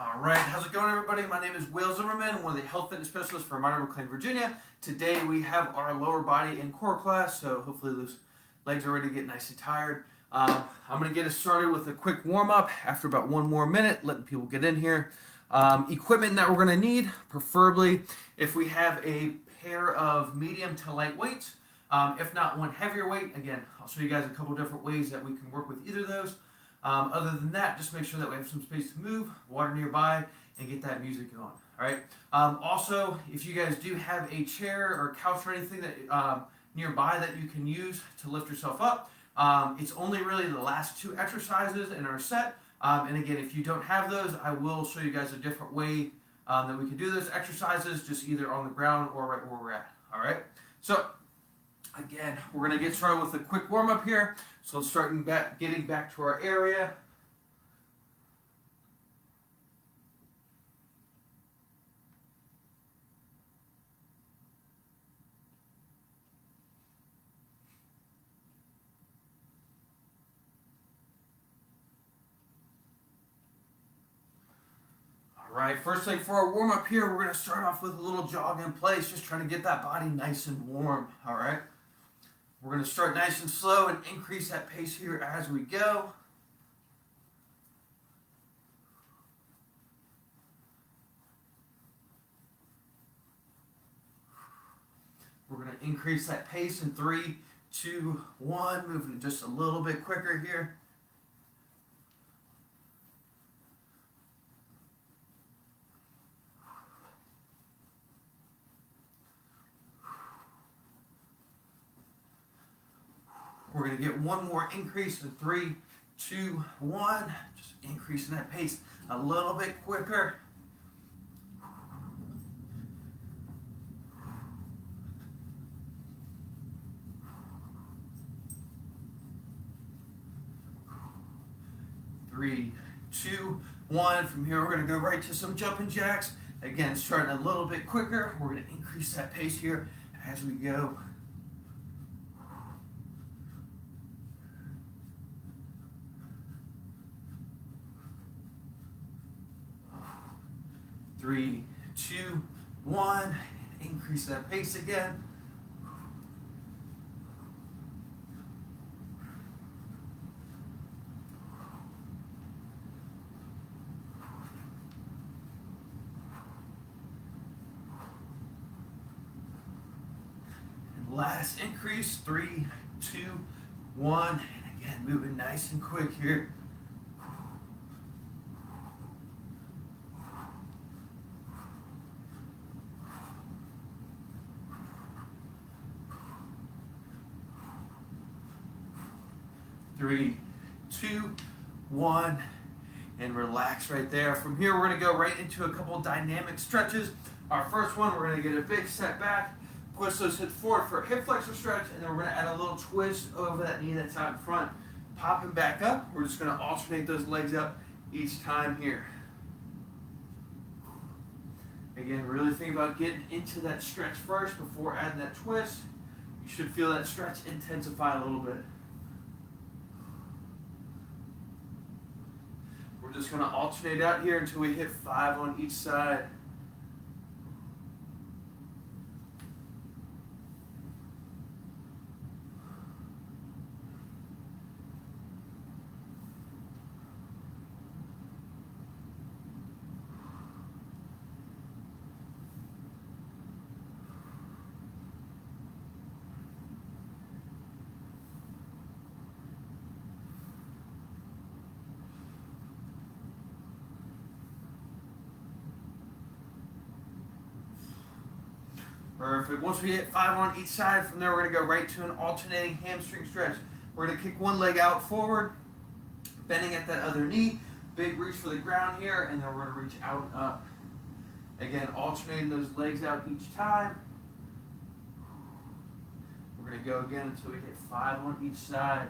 All right, how's it going, everybody? My name is Will Zimmerman, one of the health fitness specialists for Minor McLean, Virginia. Today we have our lower body and core class, so hopefully those legs are ready to get nice and tired. I'm going to get us started with a quick warm-up after about one more minute, letting people get in here. Equipment that we're going to need, preferably if we have a pair of medium to light weights. If not, one heavier weight. Again, I'll show you guys a couple different ways that we can work with either of those. Other than that, just make sure that we have some space to move, water nearby, and get that music going. All right. Also, if you guys do have a chair or couch or anything that nearby that you can use to lift yourself up, it's only really the last two exercises in our set. And again, if you don't have those, I will show you guys a different way that we can do those exercises, just either on the ground or right where we're at. All right. So again, we're going to get started with a quick warm-up here. So let's start getting back to our area. All right, first thing for our warm-up here, we're going to start off with a little jog in place, just trying to get that body nice and warm. All right. We're going to start nice and slow and increase that pace here as we go. We're going to increase that pace in 3, 2, 1, moving just a little bit quicker here. We're going to get one more increase in 3, 2, 1. Just increasing that pace a little bit quicker. Three, 2, 1. From here, we're going to go right to some jumping jacks. Again, starting a little bit quicker. We're going to increase that pace here as we go. 3, 2, 1. Increase that pace again. And last increase, 3, 2, 1. And again, moving nice and quick here. 3, 2, 1, and relax right there. From here, we're going to go right into a couple dynamic stretches. Our first one, we're going to get a big set back, push those hips forward for a hip flexor stretch, and then we're going to add a little twist over that knee that's out in front. Popping back up, we're just going to alternate those legs up each time here. Again, really think about getting into that stretch first before adding that twist. You should feel that stretch intensify a little bit. We're just going to alternate out here until we hit 5 on each side. Perfect. Once we hit 5 on each side, from there we're going to go right to an alternating hamstring stretch. We're going to kick one leg out forward, bending at that other knee. Big reach for the ground here, and then we're going to reach out and up. Again, alternating those legs out each time. We're going to go again until we hit 5 on each side.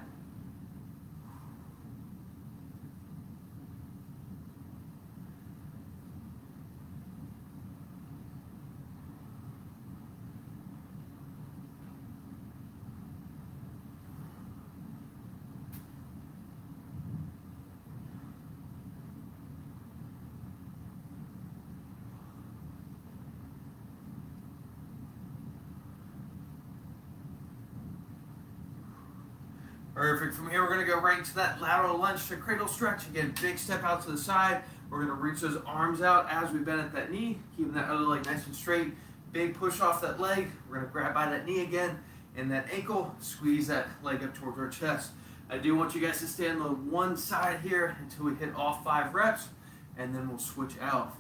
Perfect. From here, we're going to go right into that lateral lunge to cradle stretch. Again, big step out to the side. We're going to reach those arms out as we bend at that knee, keeping that other leg nice and straight. Big push off that leg. We're going to grab by that knee again and that ankle, squeeze that leg up towards our chest. I do want you guys to stay on the one side here until we hit all 5 reps, and then we'll switch out.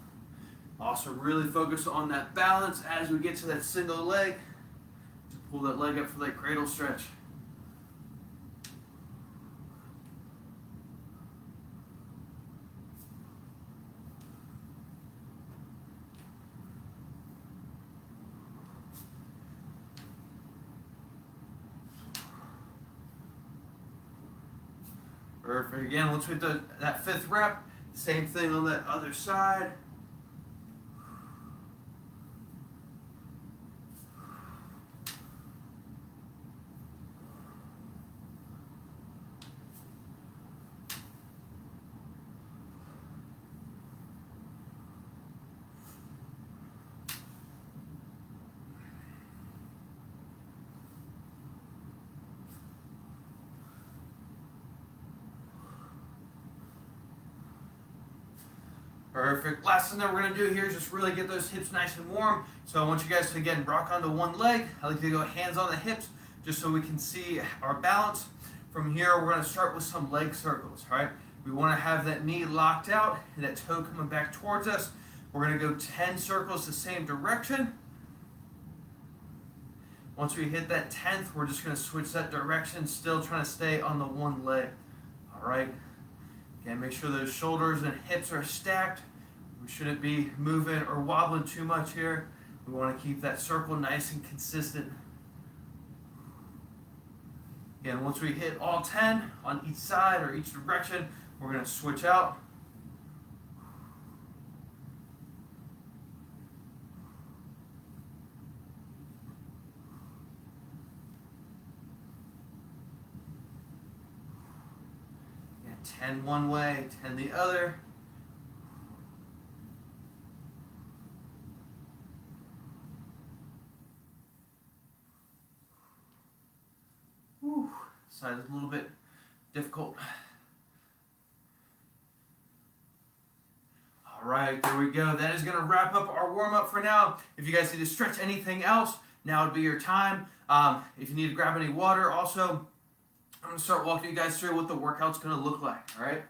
Also, really focus on that balance as we get to that single leg to pull that leg up for that cradle stretch. Perfect. Again, once we do that 5th rep, same thing on that other side. Perfect. Last thing that we're going to do here is just really get those hips nice and warm. So I want you guys to, again, rock onto one leg. I like to go hands on the hips just so we can see our balance. From here, we're going to start with some leg circles, right? We want to have that knee locked out and that toe coming back towards us. We're going to go 10 circles the same direction. Once we hit that 10th, we're just going to switch that direction, still trying to stay on the one leg. All right? Again, make sure those shoulders and hips are stacked. We shouldn't be moving or wobbling too much here. We want to keep that circle nice and consistent. Again, once we hit all 10 on each side or each direction, we're going to switch out. And 10 one way, 10 the other. Side is a little bit difficult. All right, there we go. That is going to wrap up our warm-up for now. If you guys need to stretch anything else, now would be your time. If you need to grab any water, also, I'm going to start walking you guys through what the workout's going to look like, all right?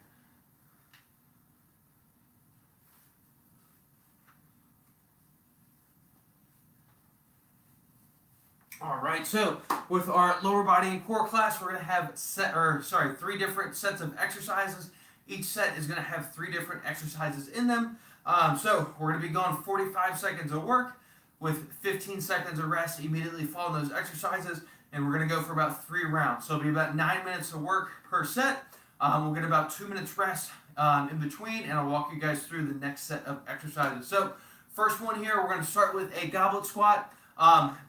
All right, so with our lower body and core class, we're going to have 3 different sets of exercises. Each set is going to have 3 different exercises in them. So we're going to be going 45 seconds of work with 15 seconds of rest immediately following those exercises, and we're going to go for about 3 rounds. So it'll be about 9 minutes of work per set. We'll get about 2 minutes rest in between, and I'll walk you guys through the next set of exercises. So first one here, we're going to start with a goblet squat.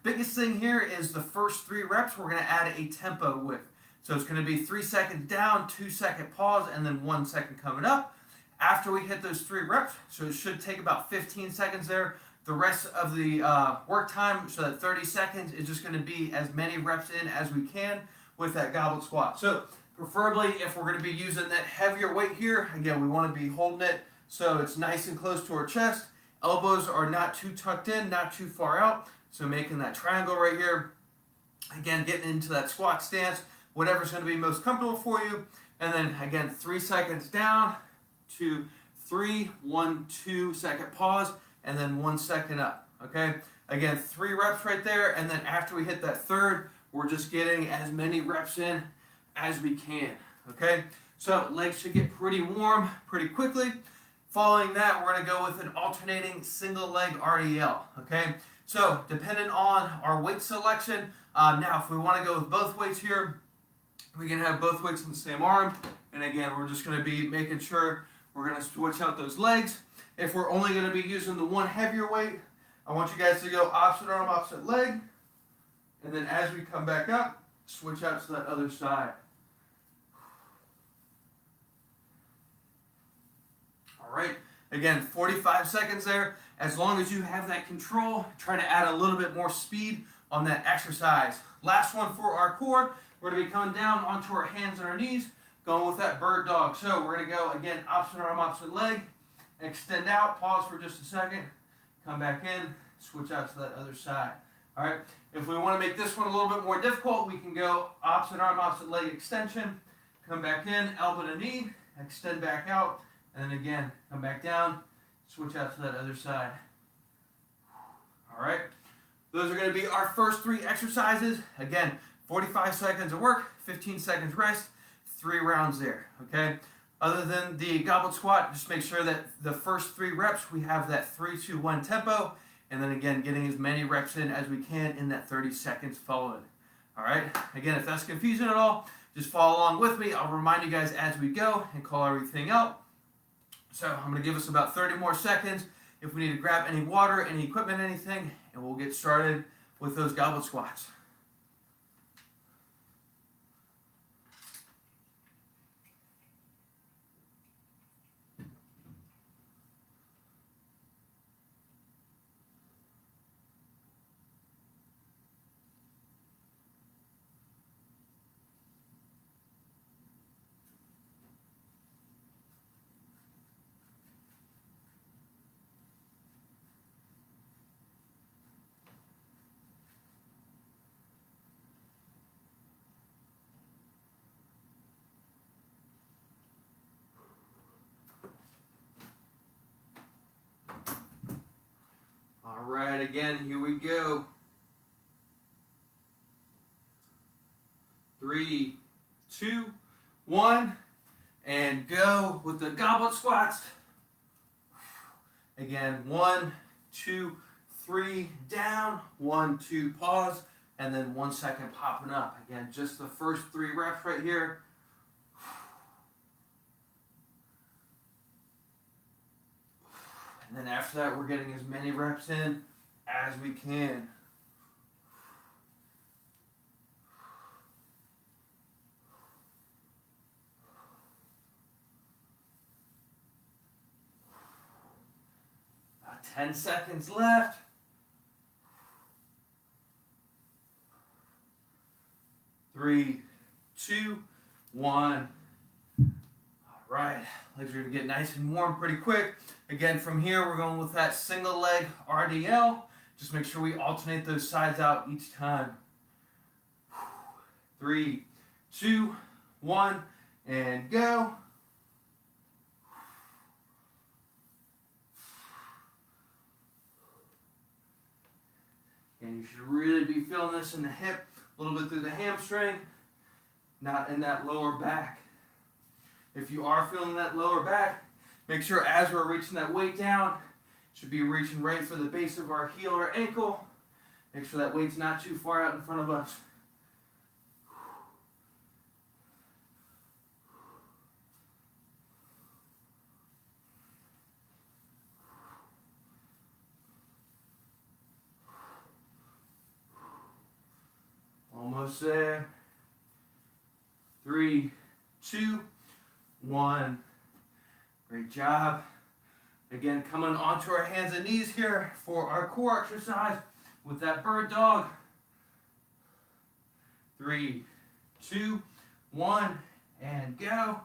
Biggest thing here is the first 3 reps we're going to add a tempo with. So it's going to be 3 seconds down, 2 second pause, and then 1 second coming up. After we hit those 3 reps, so it should take about 15 seconds there. The rest of the work time, so that 30 seconds, is just going to be as many reps in as we can with that goblet squat. So preferably, if we're going to be using that heavier weight here, again, we want to be holding it so it's nice and close to our chest. Elbows are not too tucked in, not too far out. So making that triangle right here, again, getting into that squat stance, whatever's going to be most comfortable for you. And then, again, 3 seconds down, 2, 3, 1, 2 second pause, and then 1 second up, okay? Again, 3 reps right there, and then after we hit that 3rd, we're just getting as many reps in as we can, okay? So legs should get pretty warm pretty quickly. Following that, we're going to go with an alternating single leg RDL, okay? So, depending on our weight selection, now if we want to go with both weights here, we can have both weights on the same arm. And again, we're just going to be making sure we're going to switch out those legs. If we're only going to be using the one heavier weight, I want you guys to go opposite arm, opposite leg. And then as we come back up, switch out to that other side. All right. Again, 45 seconds there. As long as you have that control, try to add a little bit more speed on that exercise. Last one for our core. we're going to be coming down onto our hands and our knees, going with that bird dog. So we're going to go, again, opposite arm, opposite leg, extend out, pause for just a second, come back in, switch out to that other side. All right, if we want to make this one a little bit more difficult, we can go opposite arm, opposite leg extension, come back in, elbow to knee, extend back out, and then again, come back down, switch out to that other side. All right, those are going to be our first 3 exercises. Again, 45 seconds of work, 15 seconds rest, 3 rounds there, okay? Other than the goblet squat, just make sure that the first 3 reps, we have that 3-2-1 tempo, and then again, getting as many reps in as we can in that 30 seconds following. All right, again, if that's confusing at all, just follow along with me. I'll remind you guys as we go and call everything out. So I'm going to give us about 30 more seconds if we need to grab any water, any equipment, anything, and we'll get started with those goblet squats. All right, again, here we go. 3, 2, 1, and go with the goblet squats. Again, 1, 2, 3, down, 1, 2, pause, and then 1 second popping up. Again, just the first 3 reps right here. And then after that, we're getting as many reps in as we can. About 10 seconds left. 3, 2, 1. All right, legs are going to get nice and warm pretty quick. Again, from here, we're going with that single leg RDL. Just make sure we alternate those sides out each time. 3, 2, 1, and go. And you should really be feeling this in the hip, a little bit through the hamstring, not in that lower back. If you are feeling that lower back, make sure as we're reaching that weight down, should be reaching right for the base of our heel or ankle. Make sure that weight's not too far out in front of us. Almost there. 3, 2, 1. Great job. Again, coming onto our hands and knees here for our core exercise with that bird dog. 3, 2, 1, and go.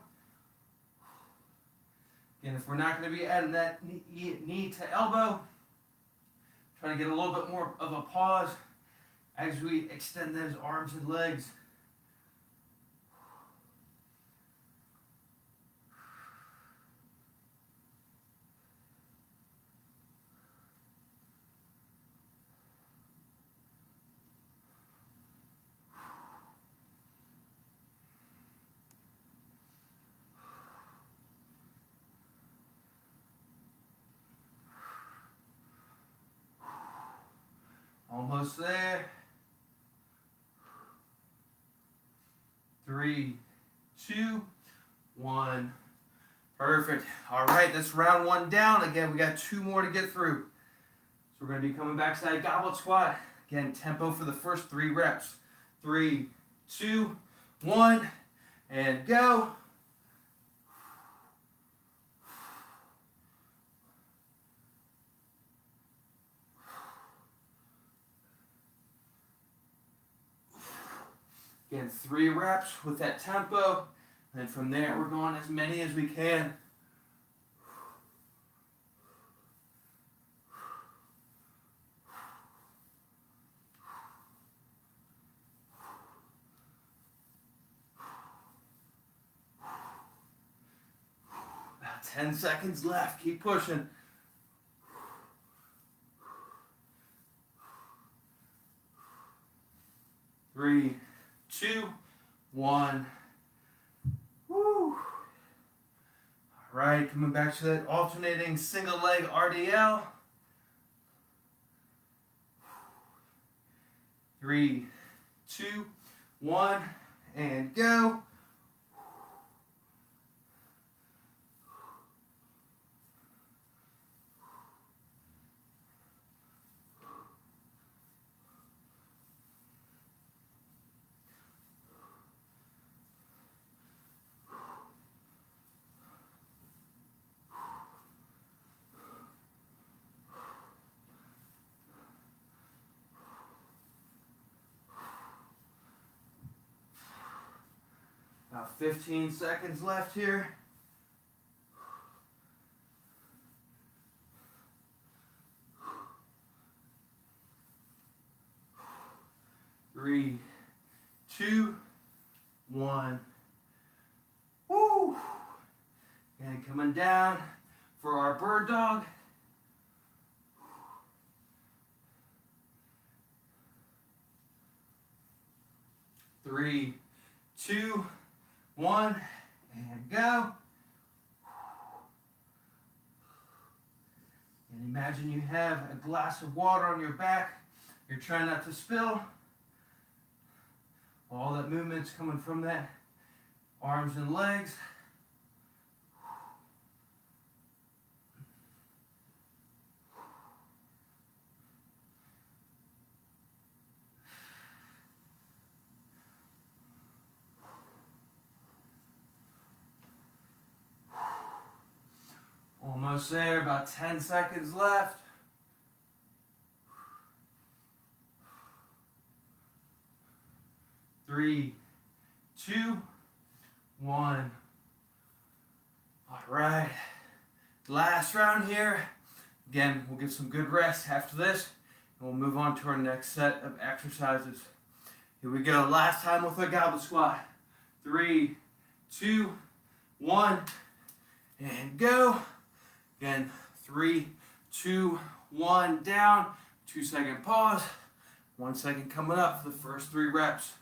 Again, if we're not going to be adding that knee to elbow, try to get a little bit more of a pause as we extend those arms and legs. Almost there. 3, 2, 1. Perfect. All right, that's round 1 down. Again, we got 2 more to get through. So we're going to be coming back to that goblet squat. Again, tempo for the first 3 reps. 3, 2, 1, and go. Again, 3 reps with that tempo. And then from there, we're going as many as we can. About 10 seconds left. Keep pushing. Three, 2, 1. Woo. All right, coming back to that alternating single leg RDL. 3, 2, 1, and go. About 15 seconds left here. Three, 2, 1. Woo! And coming down for our bird dog. 3, 2, 1, and go. And imagine you have a glass of water on your back. You're trying not to spill. All that movement's coming from that arms and legs. Almost there, about 10 seconds left. Three, 2, 1. All right, last round here. Again, we'll get some good rest after this, and we'll move on to our next set of exercises. Here we go, last time with our goblet squat. 3, 2, 1, and go. Again, 3, 2, 1, down. 2-second pause. 1 second coming up for the first 3 reps.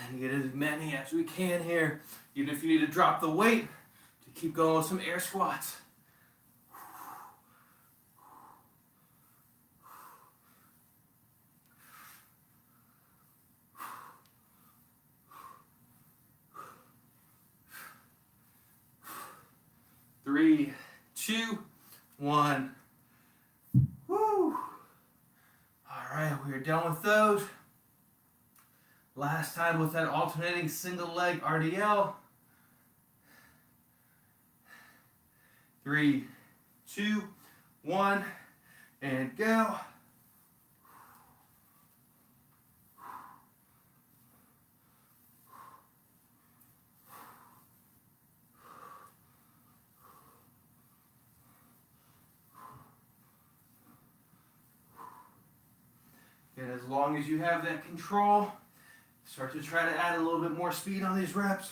And get as many as we can here, even if you need to drop the weight to keep going with some air squats. Three, 2, 1. Woo! All right, we are done with those. Last time with that alternating single leg RDL. 3, 2, 1, and go. And as long as you have that control, start to try to add a little bit more speed on these reps.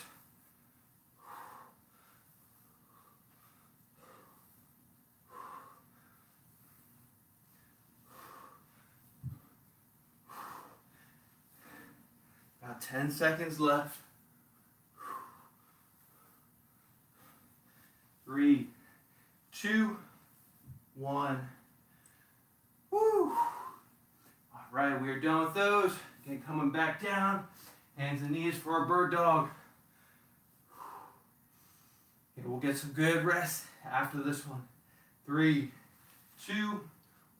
About 10 seconds left. 3, 2, 1. Woo! All right, we are done with those. Again, coming back down, hands and knees for our bird dog. Okay, we'll get some good rest after this one. 3, 2,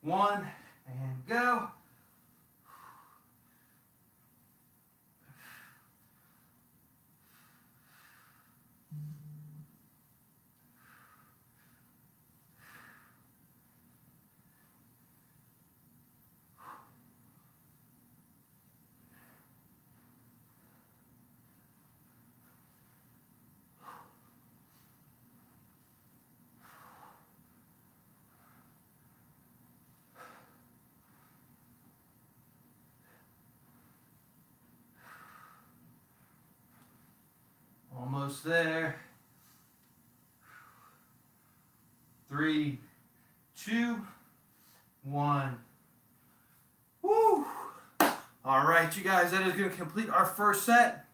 1, and go. Almost there. 3, 2, 1. Woo! All right, you guys, that is going to complete our first set.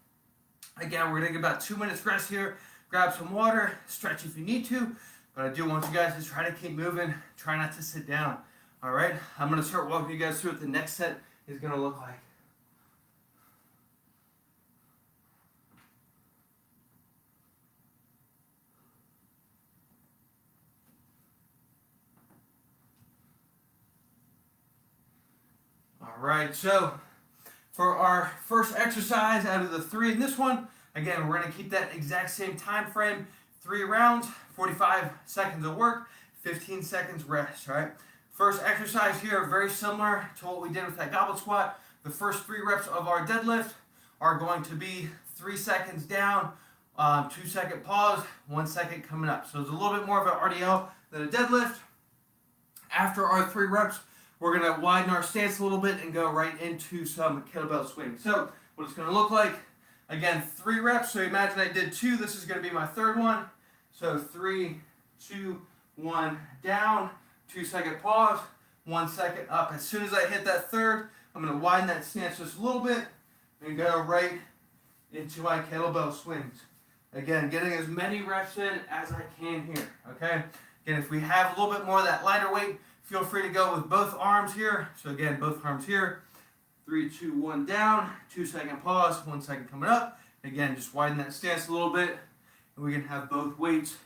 Again, we're going to get about 2 minutes rest here. Grab some water, stretch if you need to. But I do want you guys to try to keep moving. Try not to sit down. All right, I'm going to start walking you guys through what the next set is going to look like. All right, so for our first exercise out of the 3 in this one, again, we're going to keep that exact same time frame. 3 rounds, 45 seconds of work, 15 seconds rest, right? First exercise here, very similar to what we did with that goblet squat. The first 3 reps of our deadlift are going to be 3 seconds down, 2-second pause, 1 second coming up. So it's a little bit more of an RDL than a deadlift. After our 3 reps, we're going to widen our stance a little bit and go right into some kettlebell swing. So what it's going to look like, again, 3 reps. So imagine I did 2. This is going to be my 3rd one. So 3, 2, 1, down, 2-second pause, 1 second up. As soon as I hit that 3rd, I'm going to widen that stance just a little bit and go right into my kettlebell swings. Again, getting as many reps in as I can here, okay? Again, if we have a little bit more of that lighter weight, feel free to go with both arms here. So again, both arms here. 3, 2, 1 down, 2-second pause, 1 second coming up. Again, just widen that stance a little bit. And we can have both weights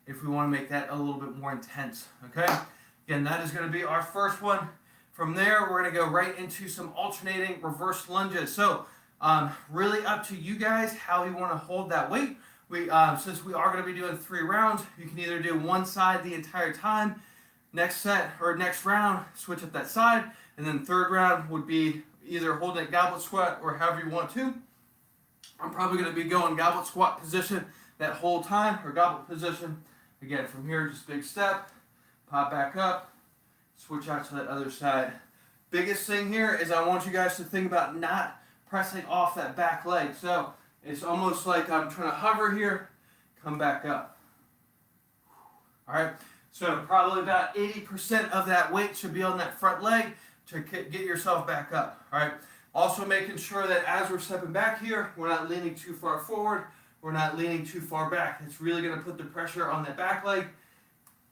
if we want to make that a little bit more intense, okay? Again, that is going to be our first one. From there, we're going to go right into some alternating reverse lunges. So really up to you guys how you want to hold that weight. Since we are going to be doing 3 rounds, you can either do one side the entire time. Next set or next round, switch up that side, and then 3rd round would be either holding a goblet squat or however you want to. I'm probably going to be going goblet squat position that whole time, or goblet position. Again, from here, just big step, pop back up, switch out to that other side. Biggest thing here is I want you guys to think about not pressing off that back leg. So it's almost like I'm trying to hover here, come back up. All right. So probably about 80% of that weight should be on that front leg to get yourself back up, all right? Also making sure that as we're stepping back here, we're not leaning too far forward, we're not leaning too far back. It's really gonna put the pressure on that back leg.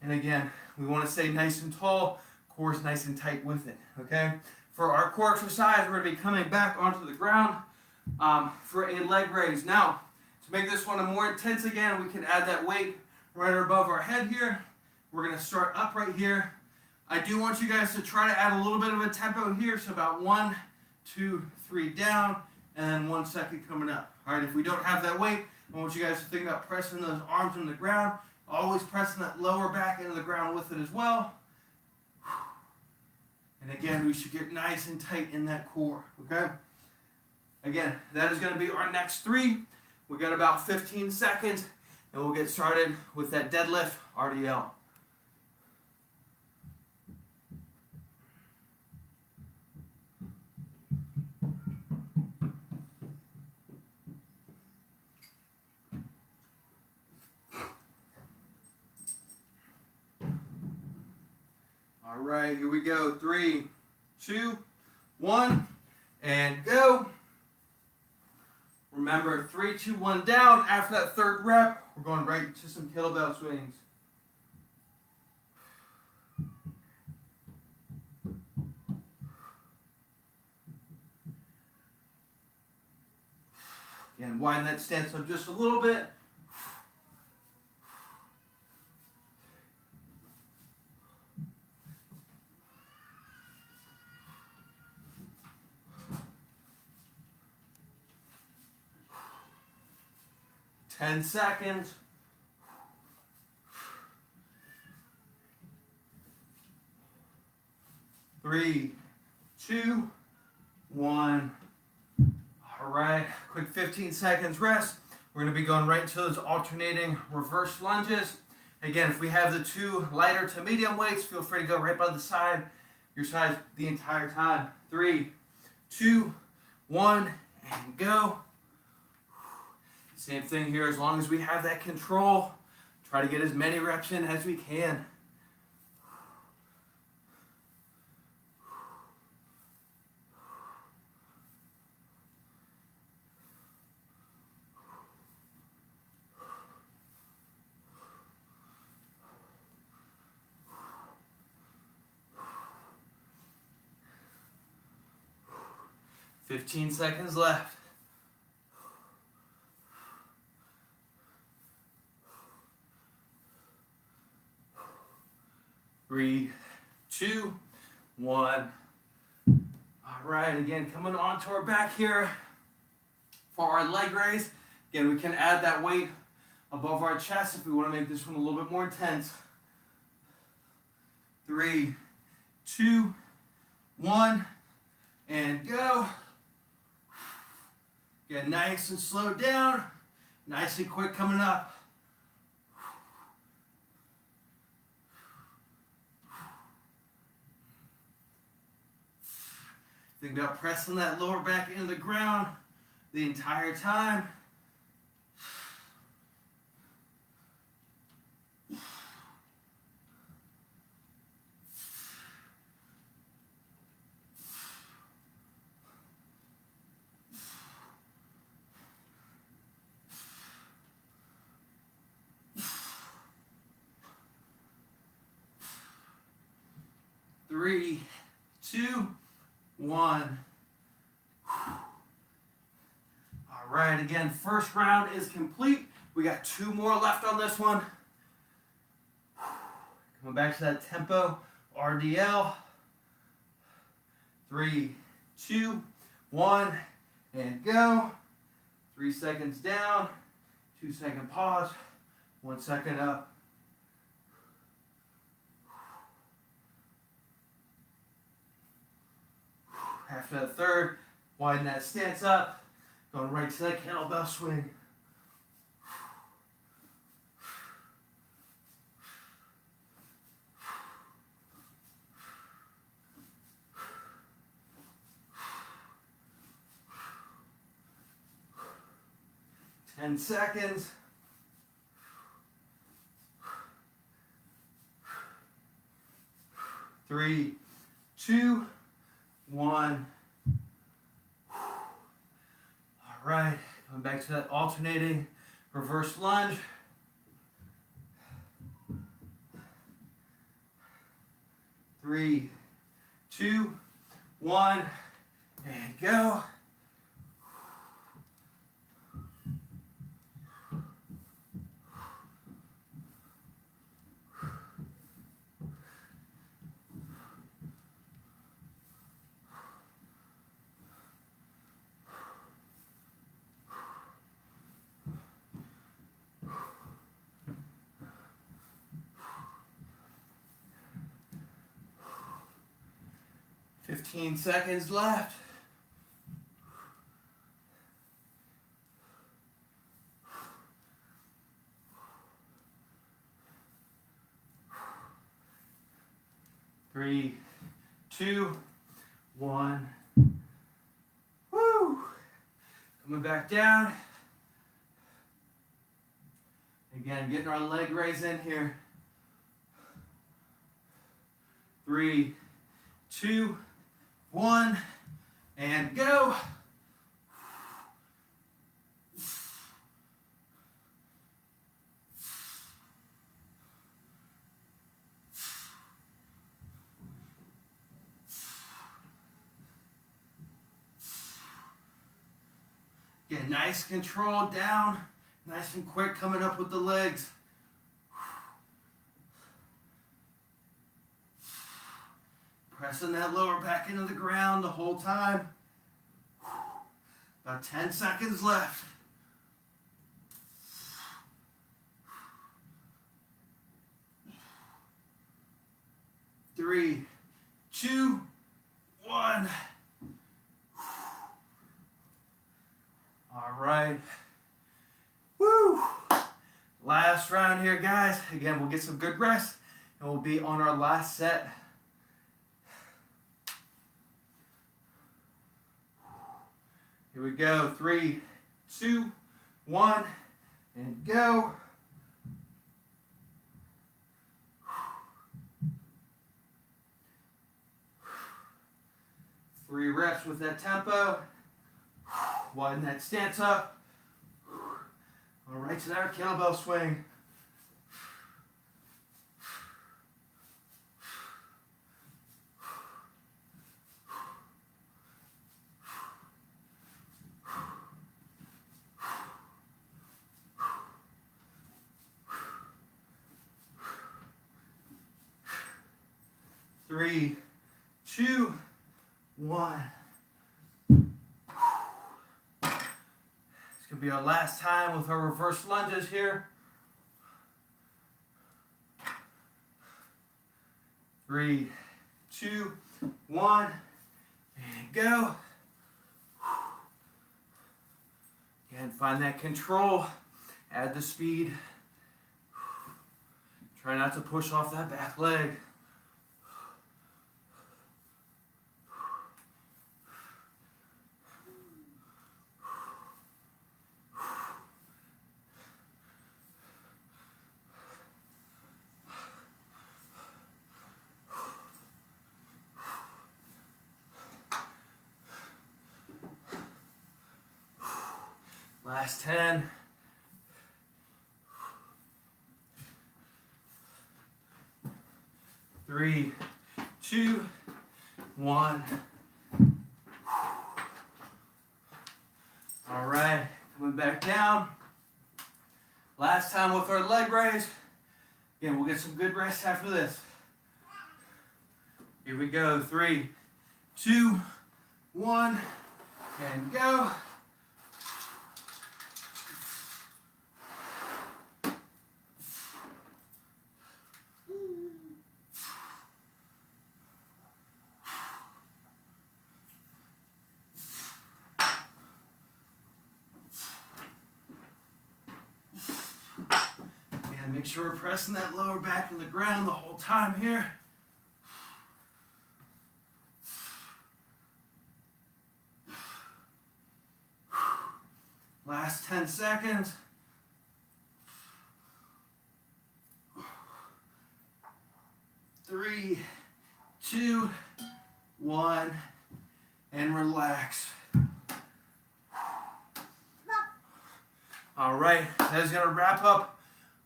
And again, we wanna stay nice and tall, core's nice and tight with it, okay? For our core exercise, we're gonna be coming back onto the ground for a leg raise. Now, to make this one more intense again, we can add that weight right above our head here. We're going to start up right here. I do want you guys to try to add a little bit of a tempo here. So about 1, 2, 3 down, and then 1 second coming up. All right, if we don't have that weight, I want you guys to think about pressing those arms on the ground. Always pressing that lower back into the ground with it as well. And again, we should get nice and tight in that core, okay? Again, that is going to be our next 3. We got about 15 seconds, and we'll get started with that deadlift RDL. All right, here we go. 3, 2, 1, and go. Remember, 3, 2, 1 down. After that 3rd rep, we're going right to some kettlebell swings. Again, widen that stance up just a little bit. Ten seconds. 3, 2, 1. All right, quick 15 seconds rest. We're going to be going right into those alternating reverse lunges. Again, if we have the 2 lighter to medium weights, feel free to go right by the side, your side the entire time. 3, 2, 1, and go. Same thing here, as long as we have that control, try to get as many reps in as we can. Fifteen seconds left. 3, 2, 1. All right, again, coming onto our back here for our leg raise. Again, we can add that weight above our chest if we want to make this one a little bit more intense. 3, 2, 1, and go. Get nice and slow down, nice and quick coming up. Think about pressing that lower back into the ground the entire time. Three, 2, 1. All right, again, first round is complete. We got 2 more left on this one. Coming back to that tempo RDL. 3, 2, 1, and go. 3 seconds down, 2-second pause, 1 second up. After the third, widen that stance up, going right to that kettlebell swing. Ten seconds. 3, 2, 1. All right, going back to that alternating reverse lunge. 3, 2, 1, and go. Fifteen seconds left. Three, 2, 1. Woo! Coming back down. Again, getting our leg raise in here. 3, 2, 1, and go. Get nice control down, nice and quick coming up with the legs. Pressing that lower back into the ground the whole time. About 10 seconds left. 3, 2, 1. All right. Woo! Last round here, guys. Again, we'll get some good rest, and we'll be on our last set. Here we go. 3, 2, 1, and go. Three reps with that tempo. Widen that stance up. All right, so now our kettlebell swing. Three, 2, 1. This could be our last time with our reverse lunges here. 3, 2, 1, and go. Again, find that control, add the speed. Try not to push off that back leg. Last 10. 3, 2, 1. All right, coming back down. Last time with our leg raise. Again, we'll get some good rest after this. Here we go. 3, 2, 1, and go. Make sure we're pressing that lower back in the ground the whole time here. Last 10 seconds. 3, 2, 1, and relax. All right, that is going to wrap up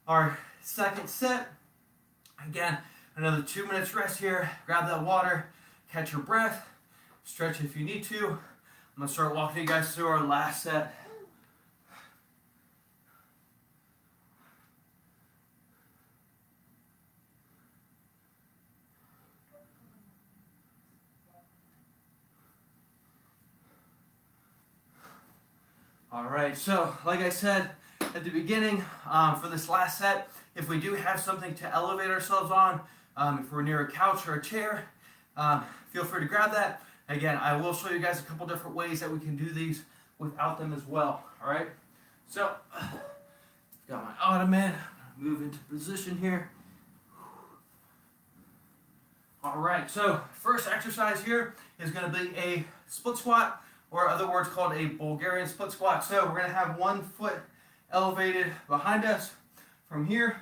our second set. Again, another 2 minutes rest here. Grab that water, catch your breath, stretch if you need to. I'm going to start walking you guys through our last set. All right, so like I said at the beginning, for this last set, if we do have something to elevate ourselves on, if we're near a couch or a chair, feel free to grab that. Again, I will show you guys a couple different ways that we can do these without them as well. All right, so got my ottoman, move into position here. All right, so first exercise here is going to be a split squat, or other words called a Bulgarian split squat. So we're going to have one foot elevated behind us from here.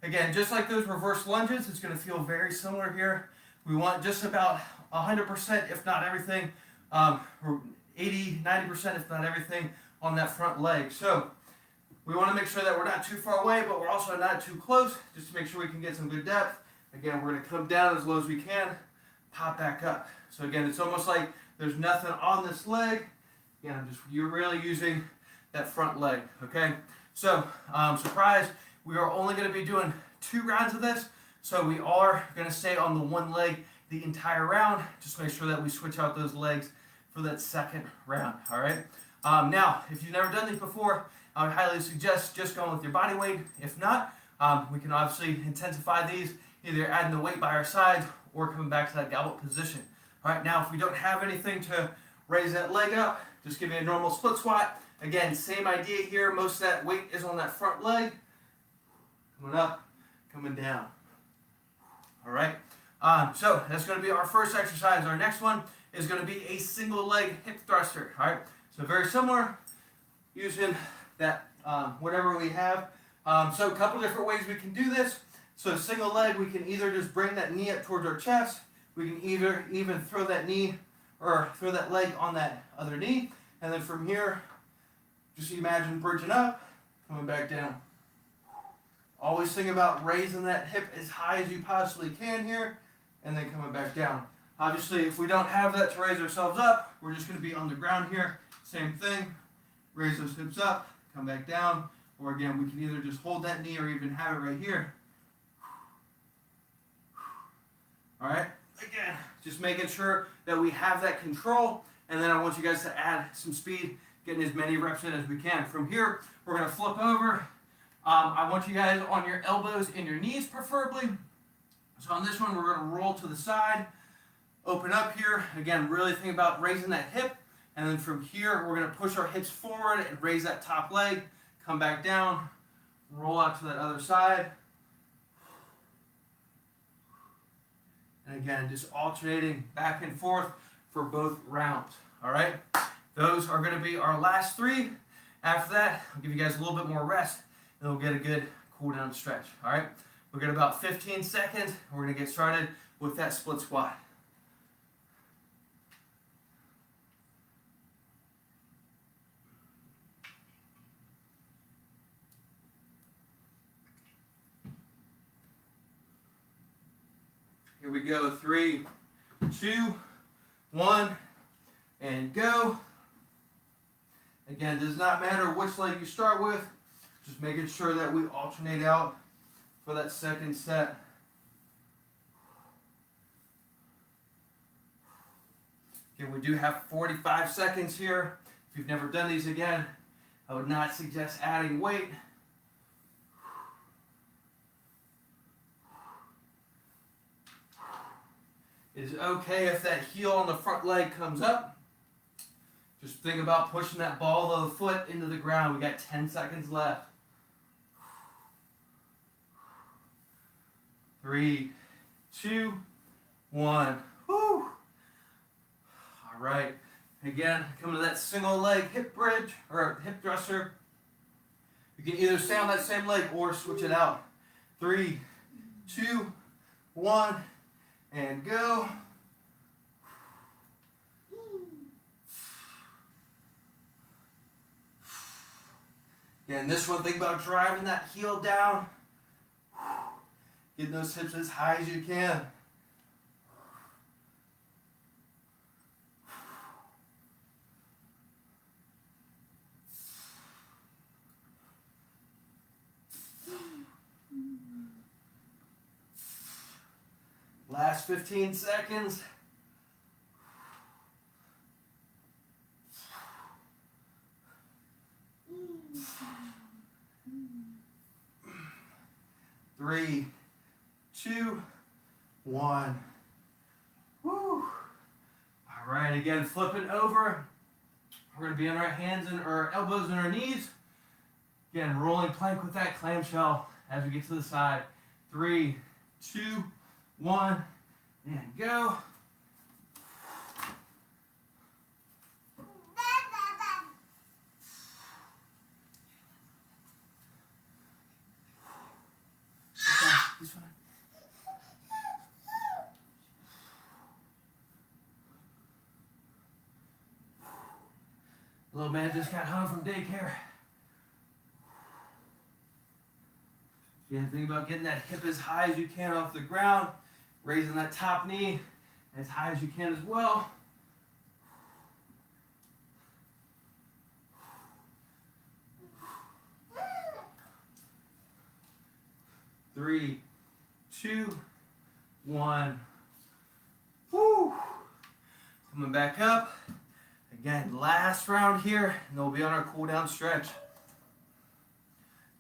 Again, just like those reverse lunges, it's going to feel very similar here. We want just about 100%, if not everything, 80, 90%, if not everything, on that front leg. So we want to make sure that we're not too far away, but we're also not too close, just to make sure we can get some good depth. Again, we're going to come down as low as we can, pop back up. So again, it's almost like there's nothing on this leg. Again, you're really using that front leg, okay? So, surprise, we are only going to be doing 2 rounds of this. So we are going to stay on the one leg the entire round. Just make sure that we switch out those legs for that second round, all right? Now, if you've never done these before, I would highly suggest just going with your body weight. If not, we can obviously intensify these, either adding the weight by our sides or coming back to that goblet position. All right, now if we don't have anything to raise that leg up, just give me a normal split squat. Again, same idea here. Most of that weight is on that front leg. Coming up, coming down. All right, so that's going to be our first exercise. Our next one is going to be a single leg hip thruster. All right, so very similar, using that whatever we have. So a couple different ways we can do this. So single leg, we can either just bring that knee up towards our chest. We can either even throw that knee or throw that leg on that other knee. And then from here, just imagine bridging up, coming back down. Always think about raising that hip as high as you possibly can here, and then coming back down. Obviously, if we don't have that to raise ourselves up, we're just going to be on the ground here. Same thing. Raise those hips up, come back down. Or again, we can either just hold that knee or even have it right here. All right? Again, just making sure that we have that control. And then I want you guys to add some speed, getting as many reps in as we can. From here, we're going to flip over. I want you guys on your elbows and your knees preferably. So on this one, we're going to roll to the side, open up here. Again, really think about raising that hip. And then from here, we're going to push our hips forward and raise that top leg. Come back down, roll out to that other side. And again, just alternating back and forth for both rounds. All right? Those are going to be our last three. After that, I'll give you guys a little bit more rest, and we'll get a good cool down stretch. All right? We'll get about 15 seconds. We're going to get started with that split squat. Here we go. 3, 2, 1, and go. Again, it does not matter which leg you start with. Just making sure that we alternate out for that second set. Again, we do have 45 seconds here. If you've never done these again, I would not suggest adding weight. It is okay if that heel on the front leg comes up. Just think about pushing that ball of the foot into the ground. We got 10 seconds left. 3, 2, 1. Woo! All right. Again, coming to that single leg hip bridge or hip dresser. You can either stay on that same leg or switch it out. 3, 2, 1. And go. Again, this one, think about driving that heel down. Getting those hips as high as you can. Last 15 seconds. Three, 2, 1. Woo. All right, again, flipping over. We're going to be on our hands and our elbows and our knees. Again, rolling plank with that clamshell as we get to the side. 3, 2, 1, and go. This one. Little man just got home from daycare. Yeah, think about getting that hip as high as you can off the ground, raising that top knee as high as you can as well. Three, 2, 1. Woo! Coming back up. Again, last round here, and we'll be on our cool down stretch.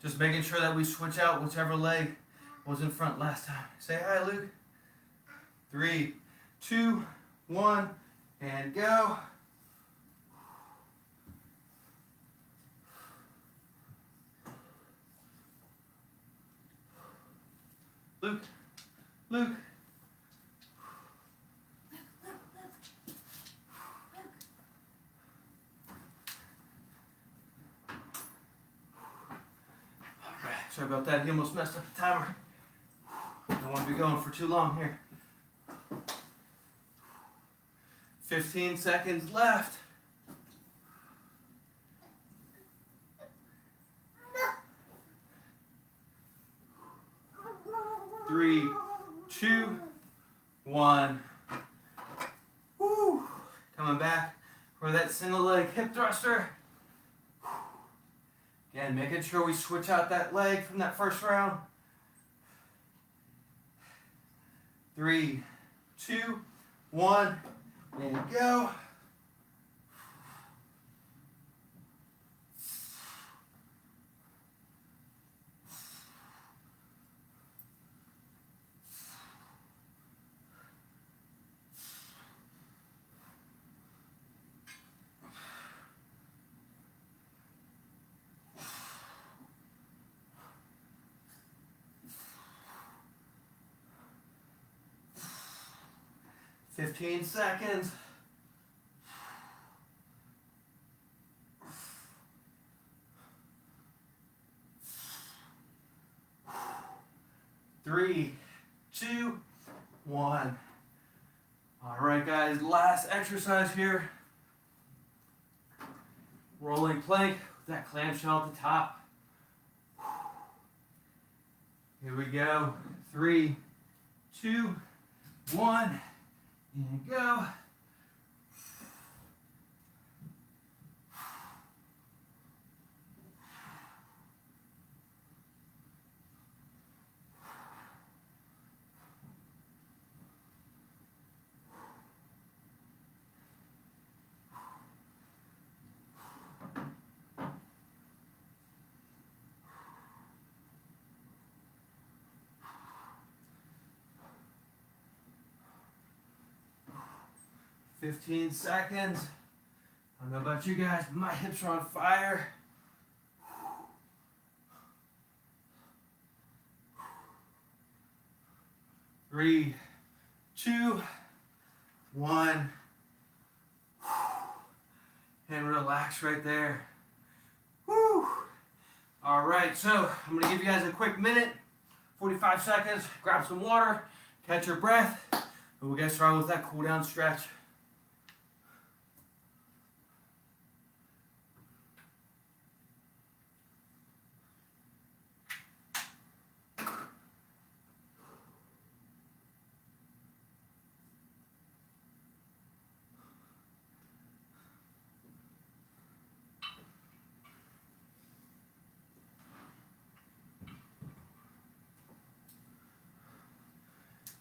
Just making sure that we switch out whichever leg was in front last time. Say hi, Luke. 3, 2, 1, and go. Luke, Luke. Sorry about that, he almost messed up the timer. Don't want to be going for too long here. 15 seconds left. 3, 2, 1. Woo. Coming back for that single leg hip thruster. Again, making sure we switch out that leg from that first round. 3, 2, 1, and go. Fifteen seconds. 3, 2, 1. All right, guys, last exercise here. Rolling plank with that clamshell at the top. Here we go. 3, 2, 1. And go. Fifteen seconds. I don't know about you guys, but my hips are on fire. 3, 2, 1. And relax right there. Woo. All right, so I'm gonna give you guys a quick minute, 45 seconds, grab some water, catch your breath, and we'll get started with that cool down stretch.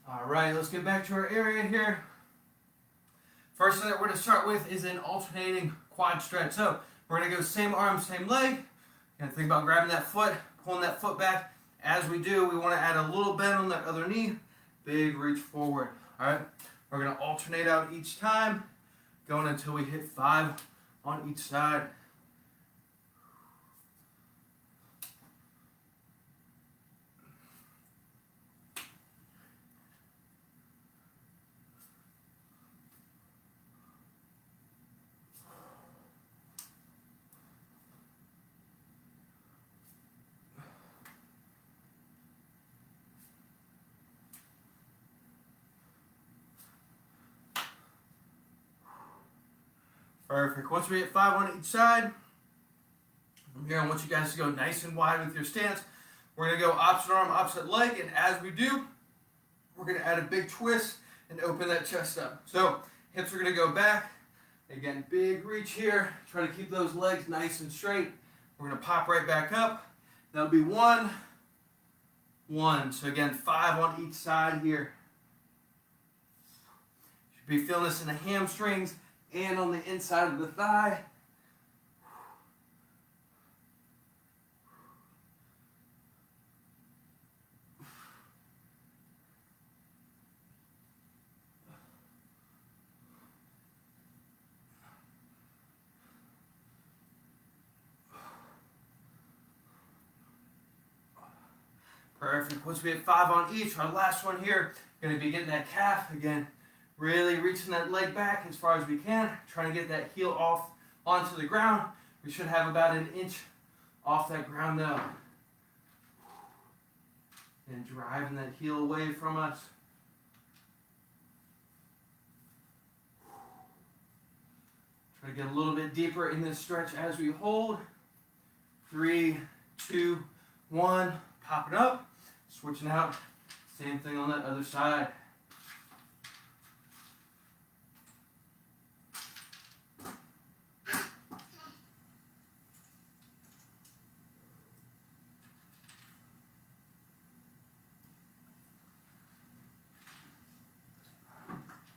All right, let's get back to our area here. First thing that we're going to start with is an alternating quad stretch. So we're going to go same arm, same leg. And think about grabbing that foot, pulling that foot back. As we do, we want to add a little bend on that other knee. Big reach forward. All right, we're going to alternate out each time, going until we hit 5 on each side. Perfect. Once we hit 5 on each side, from here I want you guys to go nice and wide with your stance. We're going to go opposite arm, opposite leg, and as we do, we're going to add a big twist and open that chest up. So hips are going to go back. Again, big reach here. Try to keep those legs nice and straight. We're going to pop right back up. That'll be 1, 1. So again, 5 on each side here. Should be feeling this in the hamstrings and on the inside of the thigh. Perfect. Once we hit 5 on each, our last one here, going to be getting that calf again. Really reaching that leg back as far as we can, trying to get that heel off onto the ground. We should have about an inch off that ground though. And driving that heel away from us. Try to get a little bit deeper in this stretch as we hold. 3, 2, 1. Pop it up. Switching out. Same thing on that other side.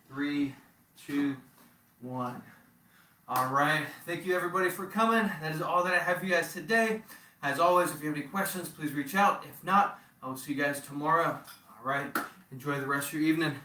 Three, 2, 1. All right. Thank you, everybody, for coming. That is all that I have for you guys today. As always, if you have any questions, please reach out. If not, I will see you guys tomorrow. All right. Enjoy the rest of your evening.